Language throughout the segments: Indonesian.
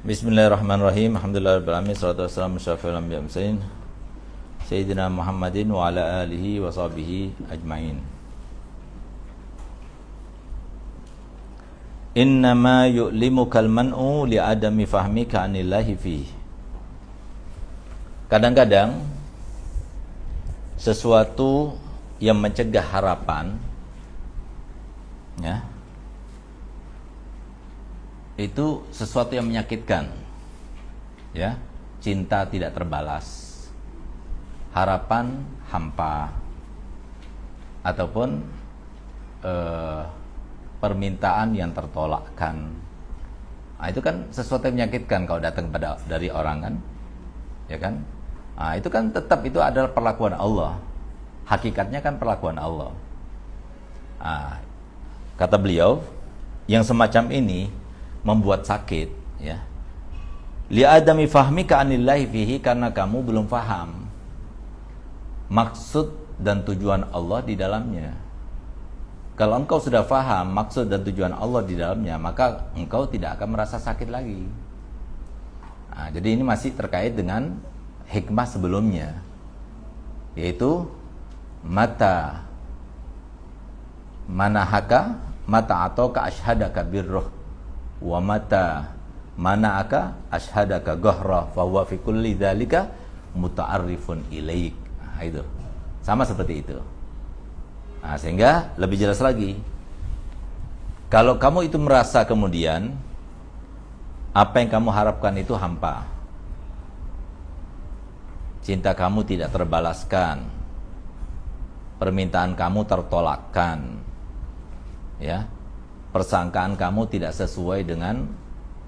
Bismillahirrahmanirrahim. Alhamdulillahirabbil alamin. Wassalatu wassalamu ala asyrofil anbiya'i wal mursalin Sayyidina Muhammadin wa ala alihi wa sahbihi ajmain. Innama yu'limukal man'u li'adami fahmika anillahi fihi. Kadang-kadang sesuatu yang mencegah harapan, ya, itu sesuatu yang menyakitkan, ya. Cinta tidak terbalas, harapan hampa, ataupun permintaan yang tertolakkan. Nah, itu kan sesuatu yang menyakitkan kalau datang dari orang, kan, ya kan. Nah, itu kan tetap itu adalah perlakuan Allah, hakikatnya kan perlakuan Allah. Nah, kata beliau, yang semacam ini membuat sakit, ya. Li'adami fahmika anillahi fihi, karena kamu belum faham maksud dan tujuan Allah di dalamnya. Kalau engkau sudah faham maksud dan tujuan Allah di dalamnya, maka engkau tidak akan merasa sakit lagi. Nah, jadi ini masih terkait dengan hikmah sebelumnya, yaitu mata manahaka mata atauka ashhadaka birruh wa mata mana'aka ashhadaka ghahra fa huwa fi kulli dzalika muta'arrifun ilaik. Nah, itu sama seperti itu. Nah, sehingga lebih jelas lagi, kalau kamu itu merasa kemudian apa yang kamu harapkan itu hampa, cinta kamu tidak terbalaskan, permintaan kamu tertolakkan, ya, persangkaan kamu tidak sesuai dengan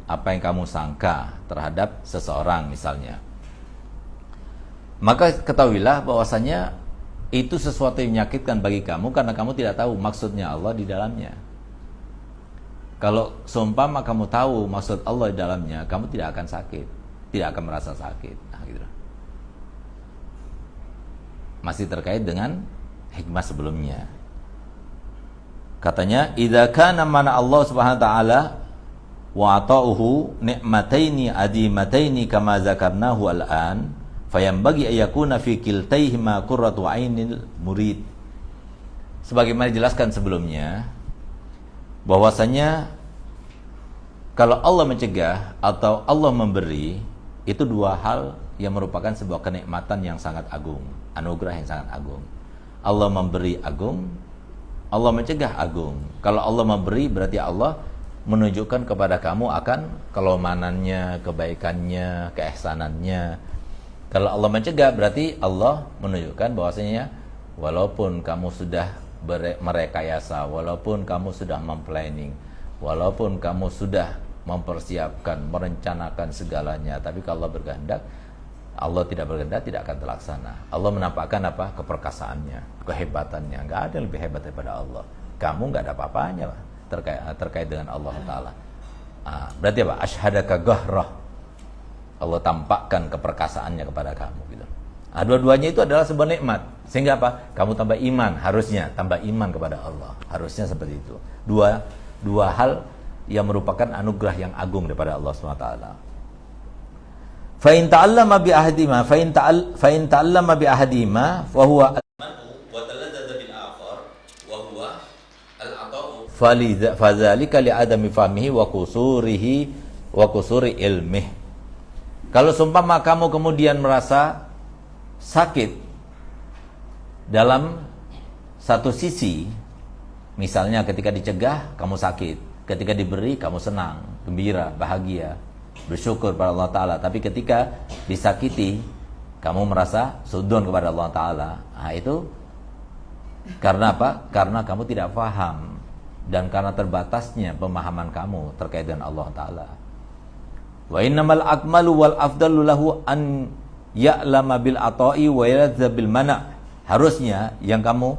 apa yang kamu sangka terhadap seseorang misalnya, maka ketahuilah bahwasanya itu sesuatu yang menyakitkan bagi kamu karena kamu tidak tahu maksudnya Allah di dalamnya. Kalau seumpama kamu tahu maksud Allah di dalamnya, kamu tidak akan sakit, tidak akan merasa sakit. Nah, gitu. Masih terkait dengan hikmah sebelumnya. Katanya, idza kana mana Allah Subhanahu wa taala wa ata'uhu ni'mataini adimataini kama zakarnahu al-an, fayambagi ayakuna fi kiltaihima qurratu ainil murid. Sebagaimana dijelaskan sebelumnya, bahwasanya kalau Allah mencegah atau Allah memberi, itu dua hal yang merupakan sebuah kenikmatan yang sangat agung, anugerah yang sangat agung. Allah memberi agung, Allah mencegah agung. Kalau Allah memberi, berarti Allah menunjukkan kepada kamu akan kelomanannya, kebaikannya, keihsanannya. Kalau Allah mencegah, berarti Allah menunjukkan bahwasanya walaupun kamu sudah merekayasa, walaupun kamu sudah memplanning, walaupun kamu sudah mempersiapkan, merencanakan segalanya, tapi kalau Allah berkehendak, Allah tidak berkehendak, tidak akan terlaksana. Allah menampakkan apa? Keperkasaannya, kehebatannya. Nggak ada yang lebih hebat daripada Allah. Kamu nggak ada apa-apanya terkait dengan Allah Ta'ala. Berarti apa? Ashhadaka ghahrah. Allah tampakkan keperkasaannya kepada kamu, gitu. Dua-duanya itu adalah sebuah nikmat. Sehingga apa? Kamu tambah iman, harusnya tambah iman kepada Allah. Harusnya seperti itu. Dua hal yang merupakan anugerah yang agung daripada Allah SWT. Fa in ta'allama bi ahadima fa in ta'allama bi ahadima fa huwa al-man'u wa taladzza bil akhar wa huwa al-ata'u fadzalika li adami fahmihi wa kusuri ilmihi. Kalau seumpama kamu kemudian merasa sakit dalam satu sisi, misalnya ketika dicegah kamu sakit, ketika diberi kamu senang, gembira, bahagia, bersyukur pada Allah Ta'ala. Tapi ketika disakiti, kamu merasa sudon kepada Allah Ta'ala. Nah, itu karena apa? Karena kamu tidak paham dan karena terbatasnya pemahaman kamu terkait dengan Allah Ta'ala. Wa innamal akmalu wal afdalu lahu an ya'lama bil ata'i wa yalazza bil mana'. Harusnya yang kamu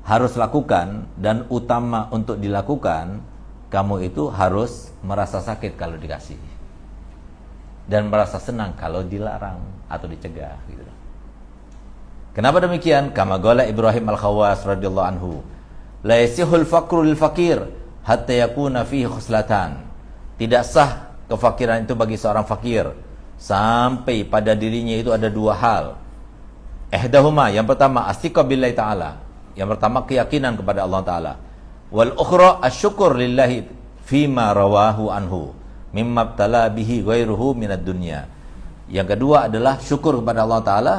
harus lakukan dan utama untuk dilakukan, kamu itu harus merasa sakit kalau dikasih dan merasa senang kalau dilarang atau dicegah, gitu. Kenapa demikian? Kama qala Ibrahim al-Khawas radhiyallahu anhu, la yasihul faqru lil faqir hatta yakuna fihi khuslatan. Tidak sah kefakiran itu bagi seorang fakir sampai pada dirinya itu ada dua hal. Ihdahuma, yang pertama astiqa billahi ta'ala, yang pertama keyakinan kepada Allah Ta'ala. Wal ukhra asyukur lillahi fima rawahu anhu mimma btala bihi ghairuhu minad dunya. Yang kedua adalah syukur kepada Allah Ta'ala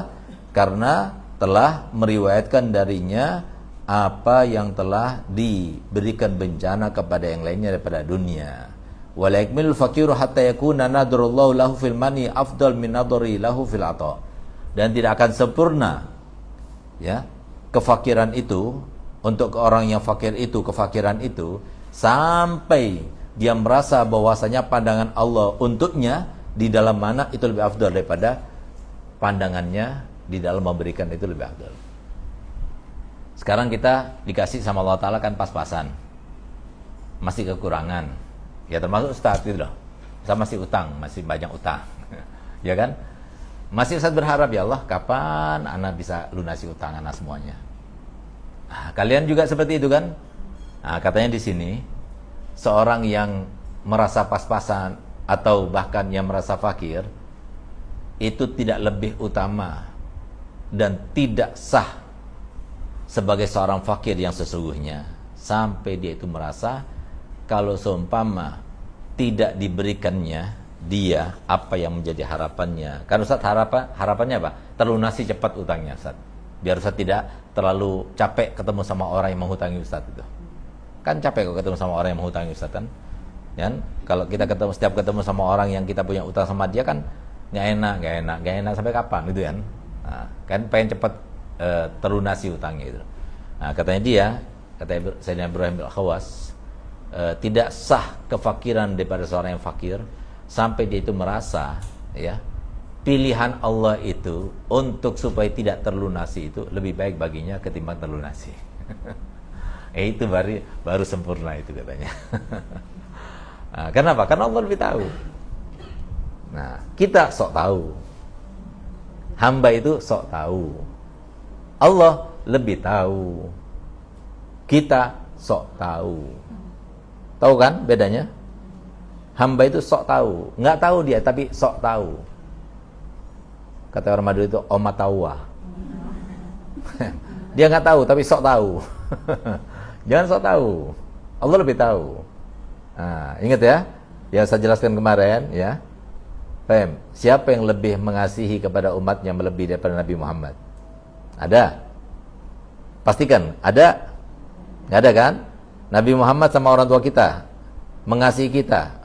karena telah meriwayatkan darinya apa yang telah diberikan bencana kepada yang lainnya daripada dunia. Wala yakmilul faqiru hatta yakuna nadrullahu lahu fil mani afdal min nadri lahu fil ata. Dan tidak akan sempurna ya kefakiran itu untuk orang yang fakir itu, kefakiran itu sampai dia merasa bahwasanya pandangan Allah untuknya di dalam mana itu lebih afdal daripada pandangannya di dalam memberikan, itu lebih afdal. Sekarang kita dikasih sama Allah Ta'ala kan pas-pasan, masih kekurangan ya, termasuk Ustaz gitu loh, saya masih utang, masih banyak utang ya kan, masih Ustaz berharap ya Allah kapan anak bisa lunasi utang anak semuanya. Nah, kalian juga seperti itu kan. Nah, katanya di sini seorang yang merasa pas-pasan atau bahkan yang merasa fakir itu tidak lebih utama dan tidak sah sebagai seorang fakir yang sesungguhnya, sampai dia itu merasa kalau seumpama tidak diberikannya dia apa yang menjadi harapannya. Kan Ustaz harapannya apa? Terlunasi cepat utangnya Ustaz, biar Ustaz tidak terlalu capek ketemu sama orang yang menghutangi Ustaz itu. Kan capek kok ketemu sama orang yang menghutangi Ustaz kan? Dan kalau kita setiap ketemu sama orang yang kita punya utang sama dia kan nggak enak sampai kapan gitu kan? Nah, kan pengen cepat terlunasi utangnya itu. Nah, katanya Sayyidina Ibrahim Al-Khawas, tidak sah kefakiran daripada seorang yang fakir sampai dia itu merasa ya pilihan Allah itu untuk supaya tidak terlunasi itu lebih baik baginya ketimbang terlunasi. Itu baru sempurna itu katanya. Nah, kenapa? Karena Allah lebih tahu. Nah, kita sok tahu. Hamba itu sok tahu. Allah lebih tahu. Kita sok tahu. Tahu kan bedanya? Hamba itu sok tahu. Nggak tahu dia, tapi sok tahu. Kata orang Madura itu omatawa. Dia nggak tahu, tapi sok tahu. Jangan sok tahu. Allah lebih tahu. Nah, ingat ya, yang saya jelaskan kemarin ya. Paham? Siapa yang lebih mengasihi kepada umatnya melebihi daripada Nabi Muhammad? Ada? Pastikan, ada? Nggak ada kan? Nabi Muhammad sama orang tua kita mengasihi kita,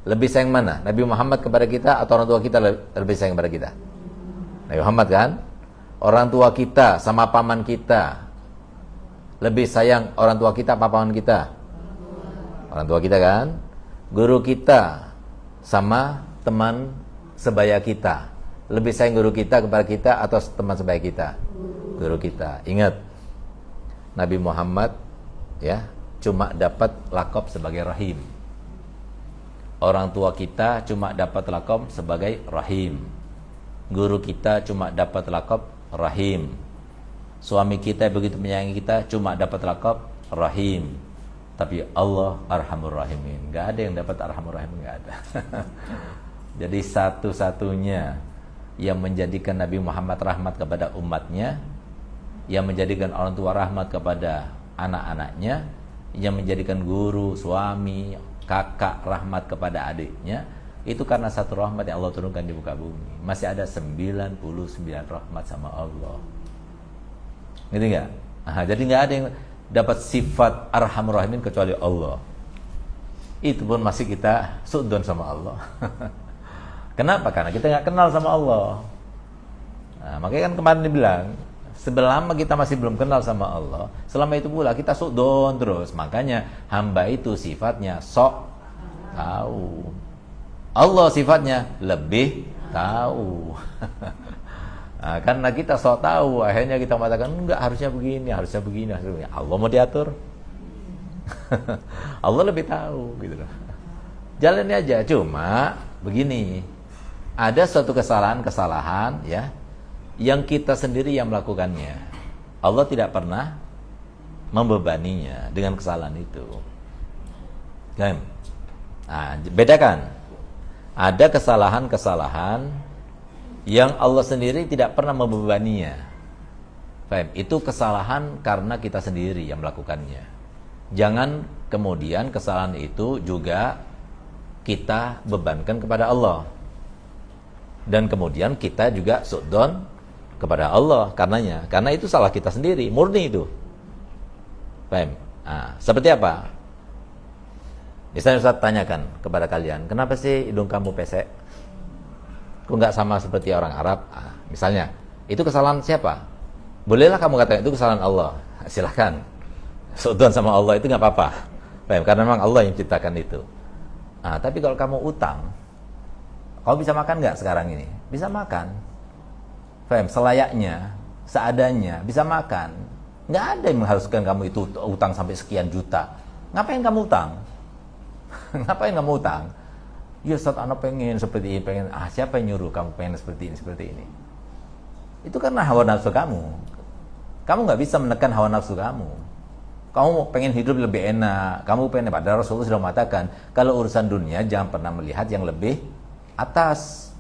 lebih sayang mana? Nabi Muhammad kepada kita atau orang tua kita lebih sayang kepada kita? Nabi Muhammad kan? Orang tua kita sama paman kita, lebih sayang orang tua kita apa paman kita? Orang tua kita kan? Guru kita sama teman sebaya kita, lebih sayang guru kita kepada kita atau teman sebaya kita? Guru kita. Ingat, Nabi Muhammad ya cuma dapat lakob sebagai Rahim. Orang tua kita cuma dapat lakob sebagai Rahim. Guru kita cuma dapat lakob Rahim. Suami kita begitu menyayangi kita cuma dapat lakob Rahim. Tapi Allah Arhamur Rahimin. Gak ada yang dapat Arhamur Rahimin, gak ada. Jadi satu-satunya yang menjadikan Nabi Muhammad rahmat kepada umatnya, yang menjadikan orang tua rahmat kepada anak-anaknya, yang menjadikan guru, suami, kakak rahmat kepada adiknya, itu karena satu rahmat yang Allah turunkan di muka bumi. Masih ada 99 rahmat sama Allah. Gitu enggak? Nah, jadi enggak ada yang dapat sifat Arhamur Rahimin kecuali Allah. Itu pun masih kita su'don sama Allah. Kenapa? Karena kita enggak kenal sama Allah. Nah, makanya kan kemarin dibilang, selama kita masih belum kenal sama Allah, selama itu pula kita su'don terus. Makanya hamba itu sifatnya sok tahu. Allah sifatnya lebih tahu. Nah, karena kita sok tahu, akhirnya kita mengatakan enggak, harusnya begini, harusnya begini, harusnya begini. Allah mau diatur. Allah lebih tahu gitu loh. Jalannya aja. Cuma begini, ada suatu kesalahan ya yang kita sendiri yang melakukannya. Allah tidak pernah membebaninya dengan kesalahan itu. Kan? Nah, bedakan. Ada kesalahan-kesalahan yang Allah sendiri tidak pernah membebaninya. Paham? Itu kesalahan karena kita sendiri yang melakukannya. Jangan kemudian kesalahan itu juga kita bebankan kepada Allah. Dan kemudian kita juga su'dzon kepada Allah karenanya. Karena itu salah kita sendiri, murni itu. Paham? Nah, seperti apa? Misalnya Ustaz tanyakan kepada kalian, kenapa sih hidung kamu pesek? Kok nggak sama seperti orang Arab? Nah, misalnya, itu kesalahan siapa? Bolehlah kamu katakan itu kesalahan Allah. Silahkan. Su'dzon sama Allah itu nggak apa-apa. Paham? Karena memang Allah yang ciptakan itu. Nah, tapi kalau kamu utang, kamu bisa makan nggak sekarang ini? Bisa makan. Paham? Selayaknya, seadanya, bisa makan. Nggak ada yang mengharuskan kamu itu utang sampai sekian juta. Ngapain kamu utang? Ngapain kamu utang? Ya Ustaz, anak pengen seperti ini, pengen. Siapa yang nyuruh kamu pengen seperti ini? Itu karena hawa nafsu kamu. Kamu nggak bisa menekan hawa nafsu kamu. Kamu pengen hidup lebih enak. Kamu pengen, padahal Rasulullah sudah mengatakan, kalau urusan dunia jangan pernah melihat yang lebih atas.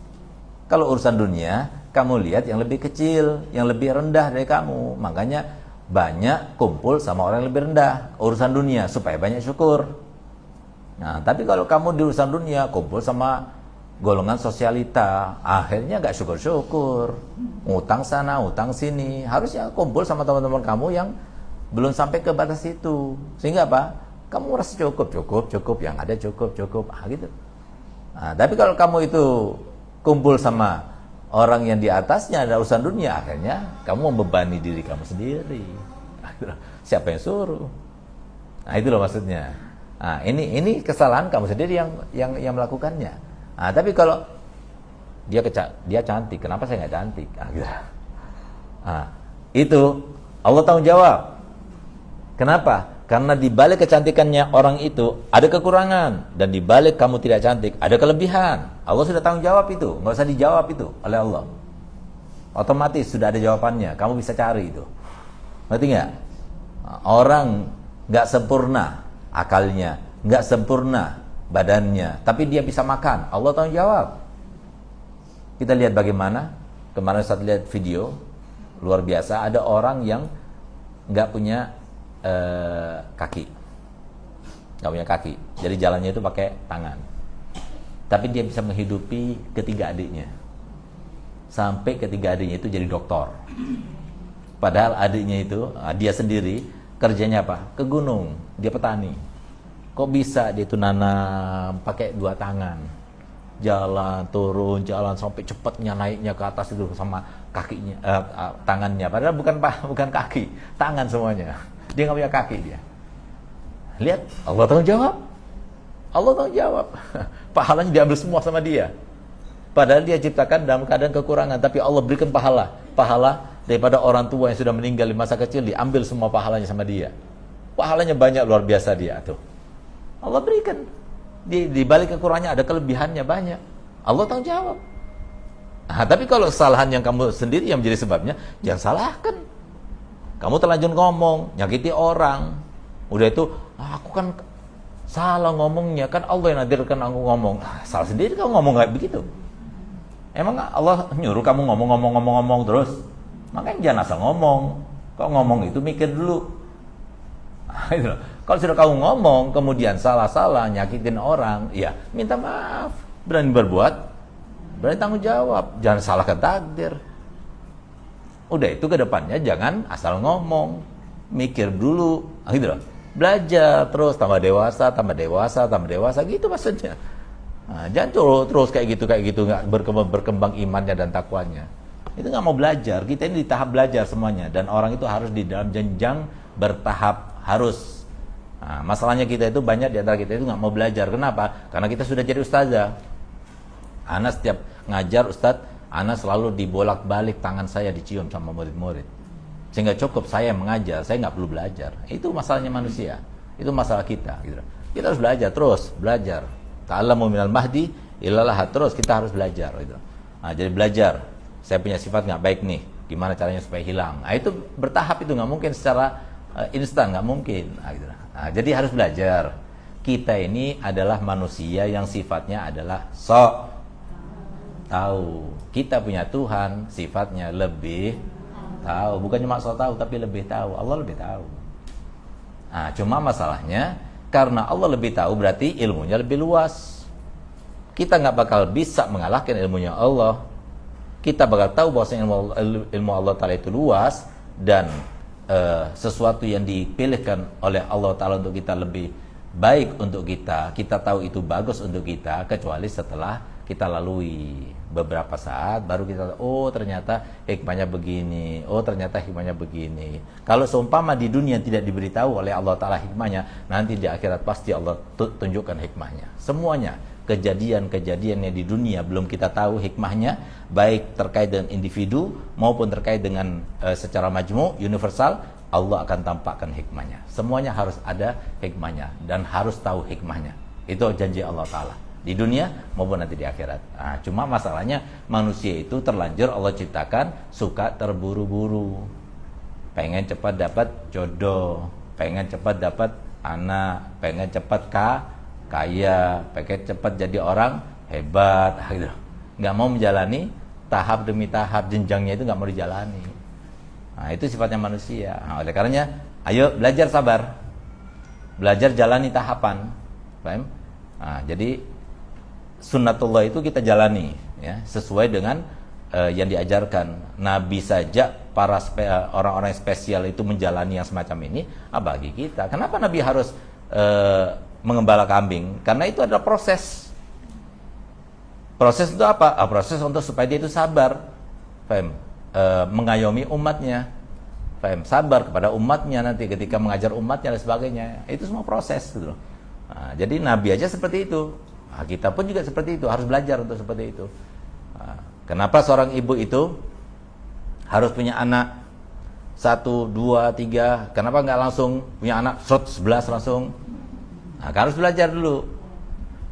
Kalau urusan dunia, kamu lihat yang lebih kecil, yang lebih rendah dari kamu. Makanya banyak kumpul sama orang yang lebih rendah. Urusan dunia supaya banyak syukur. Nah, tapi kalau kamu di urusan dunia kumpul sama golongan sosialita, akhirnya nggak syukur-syukur, utang sana, utang sini. Harusnya kumpul sama teman-teman kamu yang belum sampai ke batas itu, sehingga apa? Kamu merasa cukup, yang ada cukup, gitu. Nah, tapi kalau kamu itu kumpul sama orang yang di atasnya ada urusan dunia, akhirnya kamu membebani diri kamu sendiri. Siapa yang suruh? Nah, itu loh maksudnya. Nah, ini kesalahan kamu sendiri yang melakukannya. Nah, tapi kalau dia cantik, kenapa saya nggak cantik? Nah, gitu. Nah, itu Allah tanggung jawab. Kenapa? Karena di balik kecantikannya orang itu ada kekurangan, dan di balik kamu tidak cantik ada kelebihan. Allah sudah tanggung jawab itu, nggak usah dijawab itu oleh Allah. Otomatis sudah ada jawabannya, kamu bisa cari itu. Ngerti nggak? Orang nggak sempurna akalnya, nggak sempurna badannya, tapi dia bisa makan. Allah tanggung jawab. Kita lihat bagaimana kemarin saat lihat video luar biasa, ada orang yang nggak punya kaki, nggak punya kaki, jadi jalannya itu pakai tangan, tapi dia bisa menghidupi ketiga adiknya, sampai ketiga adiknya itu jadi dokter. Padahal adiknya itu, dia sendiri kerjanya apa? Ke gunung, dia petani. Kok bisa dia itu nanam pakai dua tangan, jalan turun, jalan sampai cepatnya naiknya ke atas itu sama kakinya, tangannya. Padahal bukan kaki, tangan semuanya. Dia nggak punya kaki dia. Lihat, Allah tanggung jawab. Allah tanggung jawab. Pahalanya diambil semua sama dia. Padahal dia ciptakan dalam keadaan kekurangan, tapi Allah berikan pahala daripada orang tua yang sudah meninggal di masa kecil, diambil semua pahalanya sama dia. Pahalanya banyak, luar biasa dia tuh. Allah berikan. Di balik kekurangannya ada kelebihannya banyak. Allah tanggung jawab. Nah, tapi kalau kesalahan yang kamu sendiri yang menjadi sebabnya, jangan salahkan. Kamu terlanjur ngomong, nyakiti orang. Udah itu, aku kan salah ngomongnya, kan Allah yang nadirkan aku ngomong. Salah sendiri kamu ngomong kayak begitu. Emang Allah nyuruh kamu ngomong terus? Makanya jangan asal ngomong. Kalau ngomong itu mikir dulu. Kalau sudah kamu ngomong, kemudian salah-salah, nyakitin orang, ya minta maaf. Berani berbuat, berani tanggung jawab. Jangan salahkan takdir. Udah itu ke depannya jangan asal ngomong, mikir dulu, gitu loh. Belajar terus, tambah dewasa gitu maksudnya. Nah, jangan terus kayak gitu nggak berkembang imannya dan takwanya. Itu nggak mau belajar. Kita ini di tahap belajar semuanya, dan orang itu harus di dalam jenjang bertahap harus. Nah, masalahnya kita itu banyak di antara kita itu nggak mau belajar. Kenapa? Karena kita sudah jadi ustazah. Ana setiap ngajar ustadz, Ana selalu dibolak-balik tangan saya dicium sama murid-murid. Sehingga cukup saya mengajar, saya nggak perlu belajar. Itu masalahnya manusia. Itu masalah kita. Gitu. Kita harus belajar terus, belajar. Ta'allamu minal mahdi ilalah, terus kita harus belajar. Gitu. Nah, jadi belajar. Saya punya sifat nggak baik nih. Gimana caranya supaya hilang? Nah, itu bertahap, itu nggak mungkin secara instan, nggak mungkin. Nah, gitu. Nah, jadi harus belajar. kita ini adalah manusia yang sifatnya adalah sok tahu. Kita punya Tuhan sifatnya lebih tahu, bukan cuma sok tahu tapi lebih tahu. Allah lebih tahu. Nah, cuma masalahnya karena Allah lebih tahu berarti ilmunya lebih luas. Kita nggak bakal bisa mengalahkan ilmunya Allah. Kita bakal tahu bahwasanya ilmu Allah Ta'ala itu luas dan sesuatu yang dipilihkan oleh Allah Ta'ala untuk kita lebih baik untuk kita tahu itu bagus untuk kita, kecuali setelah kita lalui beberapa saat baru kita oh ternyata hikmahnya begini, oh ternyata hikmahnya begini. Kalau seumpama di dunia tidak diberitahu oleh Allah Ta'ala hikmahnya, nanti di akhirat pasti Allah tunjukkan hikmahnya. Semuanya kejadian-kejadian yang di dunia belum kita tahu hikmahnya, baik terkait dengan individu maupun terkait dengan secara majmu, universal, Allah akan tampakkan hikmahnya. Semuanya harus ada hikmahnya dan harus tahu hikmahnya. Itu janji Allah Ta'ala di dunia maupun nanti di akhirat. Nah, cuma masalahnya manusia itu terlanjur Allah ciptakan suka terburu-buru, pengen cepat dapat jodoh, pengen cepat dapat anak, pengen cepat kaya, pengen cepat jadi orang hebat, gitu. Nggak mau menjalani tahap demi tahap, jenjangnya itu nggak mau dijalani. Nah, itu sifatnya manusia. Nah, oleh karenanya, ayo belajar sabar, belajar jalani tahapan, paham? Nah, jadi sunnatullah itu kita jalani, ya, sesuai dengan yang diajarkan. Nabi saja para orang-orang spesial itu menjalani yang semacam ini. Bagi kita, kenapa Nabi harus mengembala kambing? Karena itu adalah proses. Proses itu apa? Proses untuk supaya dia itu sabar, paham? Mengayomi umatnya, paham? Sabar kepada umatnya nanti ketika mengajar umatnya dan sebagainya. Itu semua proses, gitu loh. Nah, jadi Nabi aja seperti itu. Nah, kita pun juga seperti itu, harus belajar untuk seperti itu. Nah, kenapa seorang ibu itu harus punya anak 1, 2, 3? Kenapa nggak langsung punya anak 11 langsung? Nah, harus belajar dulu.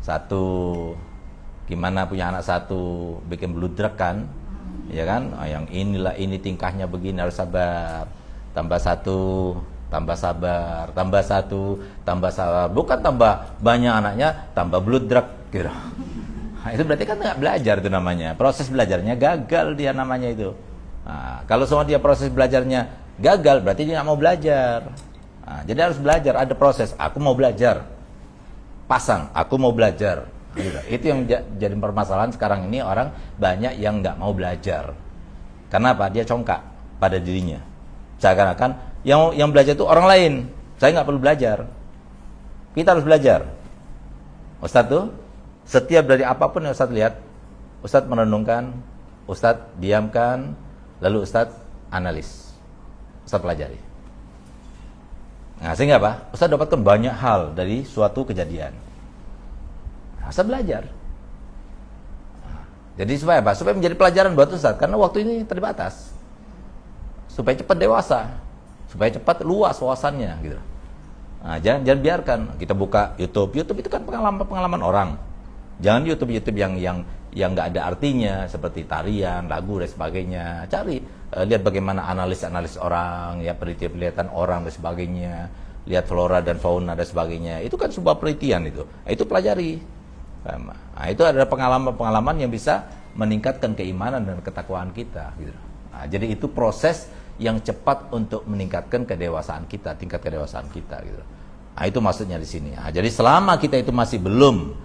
1, gimana punya anak 1, bikin bludrek kan, ya kan? Yang inilah ini tingkahnya begini, harus sabar. Tambah 1, tambah sabar, tambah 1, tambah sabar. Bukan tambah banyak anaknya, tambah bludrek gitu. Nah, itu berarti kan nggak belajar, itu namanya. Proses belajarnya gagal dia namanya itu. Nah, kalau semua dia proses belajarnya gagal, berarti dia nggak mau belajar. Nah, jadi harus belajar, ada proses. Aku mau belajar. Pasang, aku mau belajar. Gitu. Itu yang jadi permasalahan sekarang ini, orang banyak yang nggak mau belajar. Kenapa? Dia congkak pada dirinya. Seakan-akan yang belajar itu orang lain. Saya nggak perlu belajar. Kita harus belajar. Ustadz tuh setiap dari apapun yang Ustadz lihat, Ustadz merenungkan, Ustadz diamkan, lalu Ustadz analis, Ustadz pelajari. Nah, sehingga apa? Ustadz dapatkan banyak hal dari suatu kejadian. Nah, Ustadz belajar. Nah, jadi supaya apa? Supaya menjadi pelajaran buat Ustadz, karena waktu ini terbatas. Supaya cepat dewasa, supaya cepat luas wawasannya, gitu. Nah, jangan biarkan kita buka YouTube itu kan pengalaman orang. Jangan YouTube yang nggak ada artinya, seperti tarian, lagu dan sebagainya. Cari, lihat bagaimana analis orang, ya, penelitian orang dan sebagainya. Lihat flora dan fauna dan sebagainya. Itu kan sebuah penelitian itu. Itu pelajari. Nah, itu adalah pengalaman yang bisa meningkatkan keimanan dan ketakwaan kita, gitu. Nah, jadi itu proses yang cepat untuk meningkatkan kedewasaan kita, tingkat kedewasaan kita, gitu. Nah, itu maksudnya di sini. Nah, jadi selama kita itu masih belum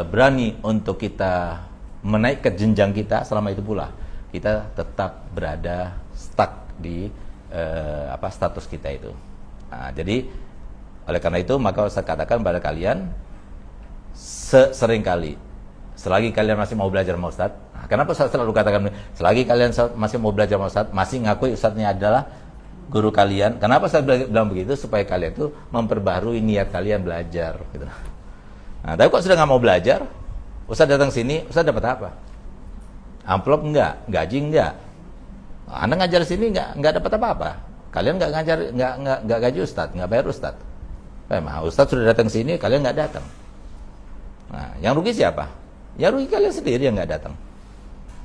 berani untuk kita menaikkan jenjang kita, selama itu pula kita tetap berada stuck di status kita itu. Nah, jadi oleh karena itu maka saya katakan pada kalian seringkali, selagi kalian masih mau belajar sama Ustadz. Nah, kenapa saya selalu katakan selagi kalian masih mau belajar sama Ustadz, masih ngakui Ustadznya adalah guru kalian. Kenapa saya bilang begitu? Supaya kalian tuh memperbaharui niat kalian belajar, gitu. Nah, tapi kok sudah nggak mau belajar, Ustadz datang sini, Ustadz dapat apa? Amplop enggak, gaji enggak. Anda ngajar sini enggak dapat apa-apa. Kalian enggak ngajar, enggak gaji Ustadz, enggak bayar Ustadz. Nah, Ustadz sudah datang sini, kalian enggak datang. Nah, yang rugi siapa? Ya rugi kalian sendiri yang enggak datang.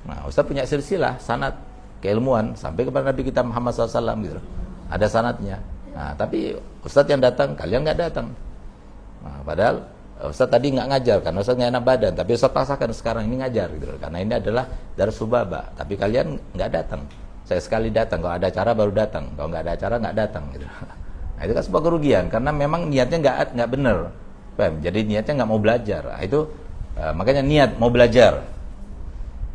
Nah, Ustadz punya silsilah sanad keilmuan sampai kepada Nabi kita Muhammad SAW, gitu. Ada sanadnya. Nah, tapi Ustadz yang datang, kalian enggak datang. Nah, padahal Ustaz tadi nggak ngajar karena Ustaz nggak enak badan, tapi Ustaz paksakan sekarang ini ngajar gitu. Karena ini adalah Darus Subaba, tapi kalian nggak datang. Saya sekali datang, kalau ada acara baru datang, kalau nggak ada acara nggak datang gitu. Nah, itu kan sebuah kerugian karena memang niatnya nggak benar. Paham? Jadi niatnya nggak mau belajar. Nah, itu makanya niat mau belajar.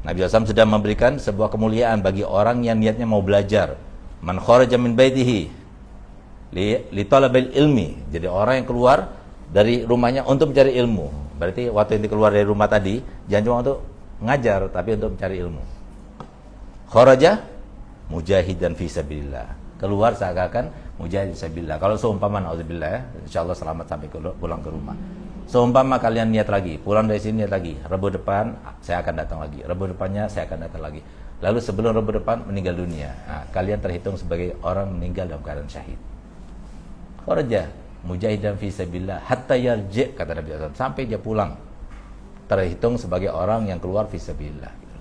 Nabi SAW sudah memberikan sebuah kemuliaan bagi orang yang niatnya mau belajar. Man kharaja min baitihi li talabil ilmi. Jadi orang yang keluar dari rumahnya untuk mencari ilmu. Berarti waktu ini keluar dari rumah tadi jangan cuma untuk ngajar tapi untuk mencari ilmu. Kharaja mujahidan fi sabilillah. Keluar seakan-akan mujahid fi sabilillah. Kalau seumpama naudzubillah ya, insyaallah selamat sampai pulang ke rumah. Seumpama kalian niat lagi, pulang dari sini niat lagi, Rabu depan saya akan datang lagi, Rabu depannya saya akan datang lagi. Lalu sebelum Rabu depan meninggal dunia, nah, kalian terhitung sebagai orang meninggal dalam keadaan syahid. Kharaja mujahidan fi sabilillah hatta yarji, kata Nabi SAW, sampai dia pulang terhitung sebagai orang yang keluar fi sabilillah gitu.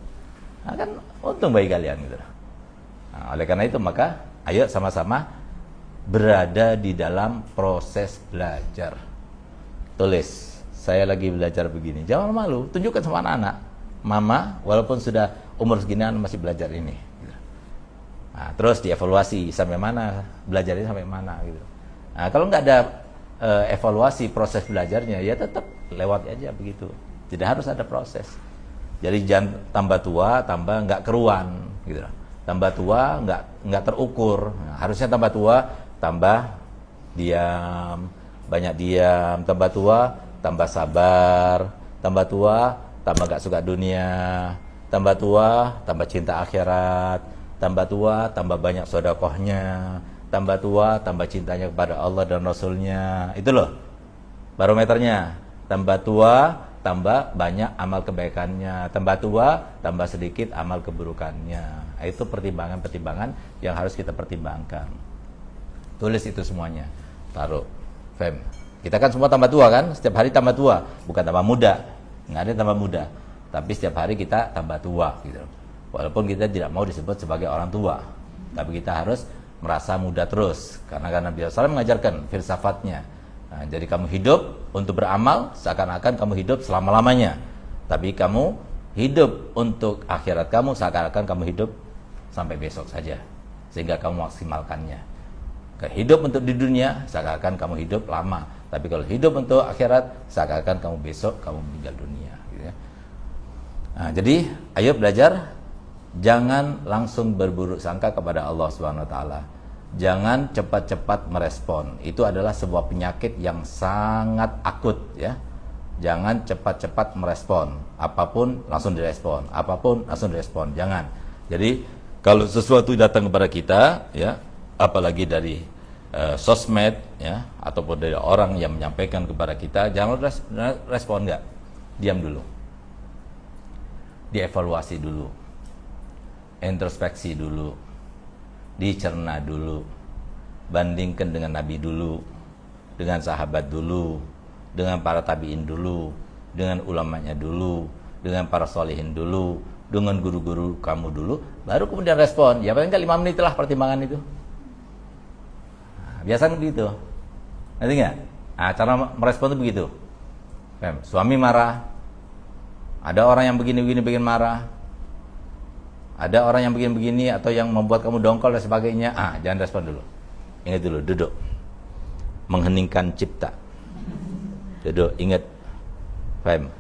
Nah, kan untung bagi kalian gitu. Nah, oleh karena itu maka ayo sama-sama berada di dalam proses belajar. Tulis, saya lagi belajar begini. Jangan malu, tunjukkan sama anak-anak. Mama, walaupun sudah umur segini masih belajar ini. Gitu. Nah, terus dievaluasi sampai mana, belajarnya sampai mana. Gitu. Nah, kalau nggak ada evaluasi proses belajarnya, ya tetap lewat aja begitu. Tidak harus ada proses. Jadi jangan tambah tua, tambah nggak keruan. Gitu. Tambah tua, nggak terukur. Nah, harusnya tambah tua, tambah diam. Banyak diam, tambah tua, tambah sabar, tambah tua, tambah gak suka dunia, tambah tua, tambah cinta akhirat, tambah tua, tambah banyak sedekahnya, tambah tua, tambah cintanya kepada Allah dan Rasulnya. Itu loh barometernya. Tambah tua, tambah banyak amal kebaikannya, tambah tua, tambah sedikit amal keburukannya. Itu pertimbangan-pertimbangan yang harus kita pertimbangkan. Tulis itu semuanya, taruh. Fem. Kita kan semua tambah tua kan? Setiap hari tambah tua, bukan tambah muda. Nggak ada tambah muda. Tapi setiap hari kita tambah tua gitu. Walaupun kita tidak mau disebut sebagai orang tua, tapi kita harus merasa muda terus. Karena Nabi SAW mengajarkan filsafatnya. Nah, jadi kamu hidup untuk beramal seakan-akan kamu hidup selama-lamanya. Tapi kamu hidup untuk akhirat kamu seakan-akan kamu hidup sampai besok saja. Sehingga kamu maksimalkannya. Hidup untuk di dunia seakan-akan kamu hidup lama, tapi kalau hidup untuk akhirat seakan-akan kamu besok kamu meninggal dunia gitu ya. Nah, jadi ayo belajar, jangan langsung berburuk sangka kepada Allah Subhanahu wa taala. Jangan cepat-cepat merespon. Itu adalah sebuah penyakit yang sangat akut ya. Jangan cepat-cepat merespon. Apapun langsung direspon, apapun langsung direspon. Jangan. Jadi kalau sesuatu datang kepada kita ya, apalagi dari sosmed ya ataupun dari orang yang menyampaikan kepada kita, jangan respon, enggak, diam dulu, dievaluasi dulu, introspeksi dulu, dicerna dulu, bandingkan dengan Nabi dulu, dengan sahabat dulu, dengan para tabiin dulu, dengan ulamanya dulu, dengan para solihin dulu, dengan guru-guru kamu dulu, baru kemudian respon. Ya paling 5 menit lah pertimbangan itu. Biasanya begitu. Nanti nggak? Nah, cara merespon itu begitu. Suami marah. Ada orang yang begini-begini bikin marah. Ada orang yang begini-begini atau yang membuat kamu dongkol dan sebagainya. Jangan respon dulu. Ingat dulu, duduk. Mengheningkan cipta. Duduk, ingat. Faham?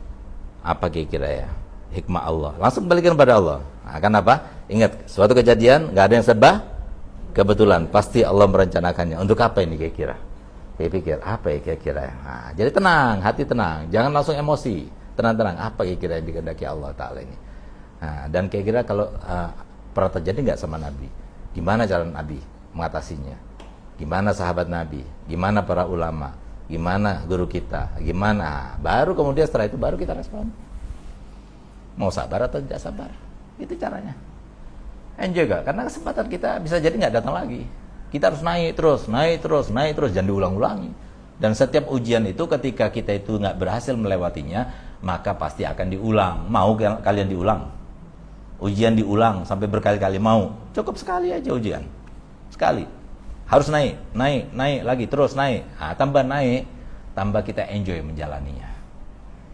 Apa kira-kira ya? Hikmah Allah. Langsung balikan pada Allah. Nah, kenapa? Ingat, suatu kejadian nggak ada yang serba kebetulan, pasti Allah merencanakannya. Untuk apa ini kira-kira? Saya pikir, apa ya kira-kira? Nah, jadi tenang, hati tenang. Jangan langsung emosi. Tenang-tenang, apa kira-kira yang dikehendaki Allah Ta'ala ini? Nah, dan kira-kira kalau pernah terjadi nggak sama Nabi? Gimana cara Nabi mengatasinya? Gimana sahabat Nabi? Gimana para ulama? Gimana guru kita? Gimana? Baru kemudian setelah itu baru kita respon. Mau sabar atau tidak sabar? Itu caranya. Enjoy gak? Karena kesempatan kita bisa jadi nggak datang lagi. Kita harus naik terus, jangan diulang-ulangi. Dan setiap ujian itu ketika kita itu nggak berhasil melewatinya, maka pasti akan diulang. Mau kalian diulang? Ujian diulang sampai berkali-kali mau? Cukup sekali aja ujian, sekali. Harus naik lagi, terus naik. Tambah naik. tambah kita enjoy menjalaninya.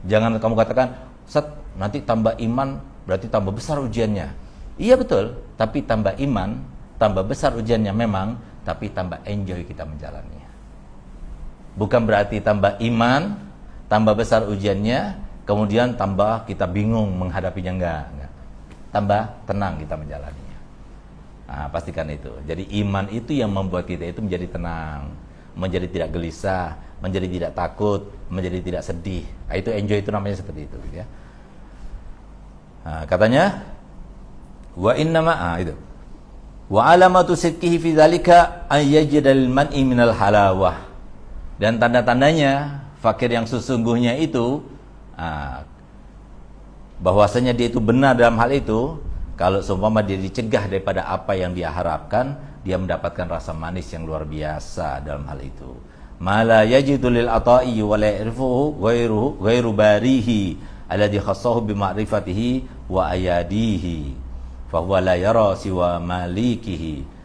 Jangan kamu katakan, Ustaz, nanti tambah iman berarti tambah besar ujiannya. Iya betul, tapi tambah iman, tambah besar ujiannya memang, tapi tambah enjoy kita menjalaninya. Bukan berarti tambah iman, tambah besar ujiannya, kemudian tambah kita bingung menghadapinya, enggak. Tambah tenang kita menjalaninya. Nah, pastikan itu. Jadi iman itu yang membuat kita itu menjadi tenang, menjadi tidak gelisah, menjadi tidak takut, menjadi tidak sedih. Nah, itu enjoy itu namanya seperti itu, ya. Nah, katanya wa innama itu. Wa alamatu sidqihi fi dzalika ay yajidal man'i minal halawah. Dan tanda-tandanya fakir yang sesungguhnya itu bahwasanya dia itu benar dalam hal itu, kalau seumpama dia dicegah daripada apa yang dia harapkan, dia mendapatkan rasa manis yang luar biasa dalam hal itu. Mala yajidu lil ata'i wa la ya'rifuhu ghairu barihi alladhi khassahu bi ma'rifatihi wa ayadihi fa huwa la yara siwa malikihi.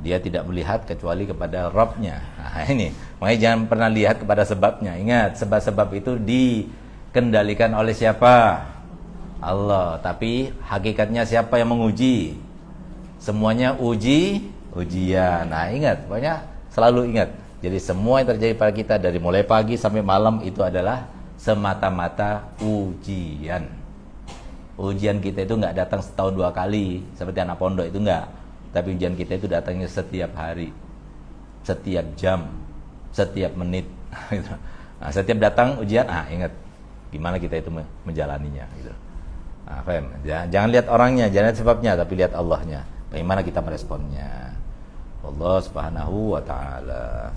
Dia tidak melihat kecuali kepada Rabb-nya. Nah, ini makanya jangan pernah lihat kepada sebabnya. Ingat, sebab-sebab itu dikendalikan oleh siapa? Allah. Tapi hakikatnya siapa yang menguji? Semuanya ujian. Nah, ingat, pokoknya selalu ingat. Jadi semua yang terjadi pada kita dari mulai pagi sampai malam itu adalah semata-mata ujian. Ujian kita itu nggak datang setahun 2 kali seperti anak pondok, itu nggak. Tapi ujian kita itu datangnya setiap hari, setiap jam, setiap menit. Nah, setiap datang ujian, ingat gimana kita itu menjalaninya. Gitu. Nah, paham? Jangan lihat orangnya, jangan lihat sebabnya, tapi lihat Allahnya. Bagaimana kita meresponnya. Allah Subhanahu wa Ta'ala.